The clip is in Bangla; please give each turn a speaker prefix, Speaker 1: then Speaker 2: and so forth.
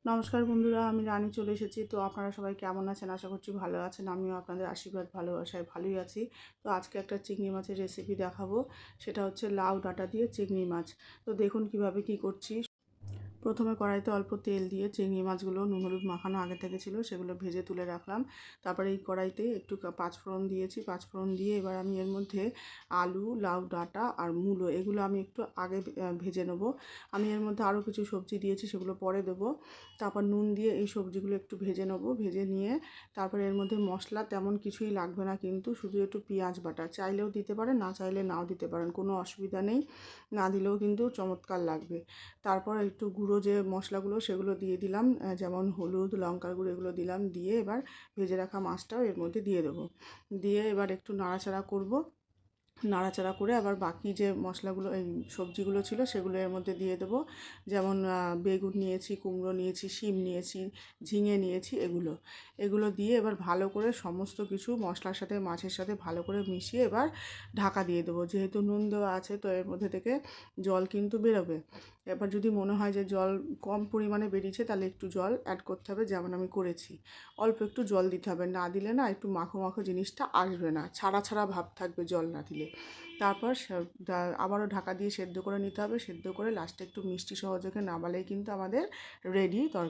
Speaker 1: নমস্কার বন্ধুরা, আমি রানী চলে এসেছি। তো আপনারা সবাই কেমন আছেন? আশা করছি ভালো আছেন। আমিও আপনাদের আশীর্বাদ ভালোবাসায় ভালোই আছি। তো আজকে একটা চিংড়ি মাছের রেসিপি দেখাবো। সেটা হচ্ছে লাউ ডাঁটা দিয়ে চিংড়ি মাছ। তো দেখুন কিভাবে কি করছি। প্রথমে কড়াইতে অল্প তেল দিয়ে চিংড়ি মাছগুলো নুন হলুদ মাখানো আগে থেকে ছিল সেগুলো ভেজে তুলে রাখলাম। তারপরে এই কড়াইতে একটু পাঁচফোড়ন দিয়েছি। পাঁচফোড়ন দিয়ে এবার আমি এর মধ্যে আলু, লাউ ডাঁটা আর মূলো এগুলো আমি একটু আগে ভেজে নেবো। আমি এর মধ্যে আরও কিছু সবজি দিয়েছি, সেগুলো পরে দেবো। তারপর নুন দিয়ে এই সবজিগুলো একটু ভেজে নেবো। ভেজে নিয়ে তারপরে এর মধ্যে মশলা তেমন কিছুই লাগবে না, কিন্তু শুধু একটু পেঁয়াজ বাটা চাইলেও দিতে পারেন, না চাইলে নাও দিতে পারেন, কোনো অসুবিধা নেই। না দিলেও কিন্তু চমৎকার লাগবে। তারপর একটু গুঁড়ো যে মশলাগুলো সেগুলো দিয়ে দিলাম, যেমন হলুদ, লঙ্কার গুঁড়ো এগুলো দিলাম। দিয়ে এবার ভেজে রাখা মাছটাও এর মধ্যে দিয়ে দেবো। দিয়ে এবার একটু নাড়াচাড়া করব। নাড়াচাড়া করে আবার বাকি যে মশলাগুলো এই সবজিগুলো ছিল সেগুলো এর মধ্যে দিয়ে দেবো। যেমন বেগুন নিয়েছি, কুমড়ো নিয়েছি, শিম নিয়েছি, ঝিঙে নিয়েছি, এগুলো এগুলো দিয়ে এবার ভালো করে সমস্ত কিছু মশলার সাথে মাছের সাথে ভালো করে মিশিয়ে এবার ঢাকা দিয়ে দেবো। যেহেতু নুন দেওয়া আছে তো এর মধ্যে থেকে জল কিন্তু বেরোবে। এবার যদি মনে হয় যে জল কম পরিমাণে বেরিয়েছে তাহলে একটু জল অ্যাড করতে হবে, যেমন আমি করেছি। অল্প একটু জল দিতে হবে, না দিলে না একটু মাখো মাখো জিনিসটা আসবে না, ছাড়া ছাড়া ভাব থাকবে জল না দিলে। তারপর আবারও ঢাকা দিয়ে সেদ্ধ করে নিতে হবে। সেদ্ধ করে লাস্টে একটু মিষ্টি সহযোগে নামালেই কিন্তু আমাদের রেডি তরকারি।